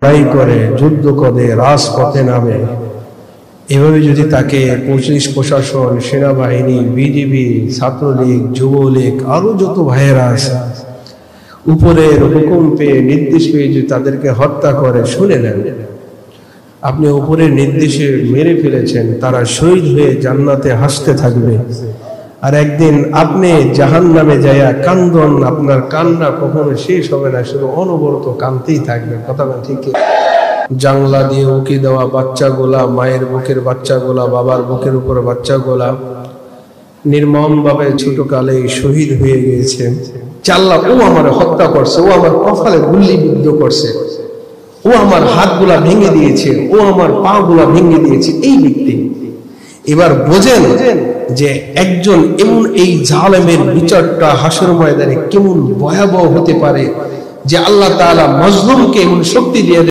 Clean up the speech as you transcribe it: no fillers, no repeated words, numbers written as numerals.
লড়াই করে, যুদ্ধ করে, রাজপথে নামে। এভাবে যদি তাকে পুলিশ প্রশাসন, সেনাবাহিনী, বিজিবি, ছাত্রলীগ, যুবলীগ, আরো যত ভাইয়েরা আছে উপরের হুকুম পেয়ে, নির্দেশ পেয়ে যদি তাদেরকে হত্যা করে, শুনে নেন আপনি উপরের নির্দেশে মেরে ফেলেছেন, তারা শহীদ হয়ে জান্নাতে হাসতে থাকবে। আর একদিন আপনি জাহান্নামে যাইয়া কান্দন, আপনার কান্না কখনো শেষ হবে না, শুধু অনবরত কাঁদতেই থাকবে। কথা না ঠিক? জাংলা দিয়ে উকি দেওয়া বাচ্চাগুলা, মায়ের বুকের বাচ্চাগুলা, বাবার বুকের উপর বাচ্চাগুলা নির্মম ভাবে ছোট কালে শহীদ হয়ে গিয়েছে। আল্লাহ, ও আমার হত্যা করছে, ও আমার কপালে গুল্লি বিদ্ধ করছে, ও আমার হাতগুলা ভেঙে দিয়েছে, ও আমার পা গুলা ভেঙে দিয়েছে। এই ব্যক্তি এবার বোঝেন যে একজন এমন এই জালেমের বিচারটা হাসর ময়দানে কেমন ভয়াবহ হতে পারে, যে আল্লাহ তাআলা মাজলুমকে এমন শক্তি দিয়ে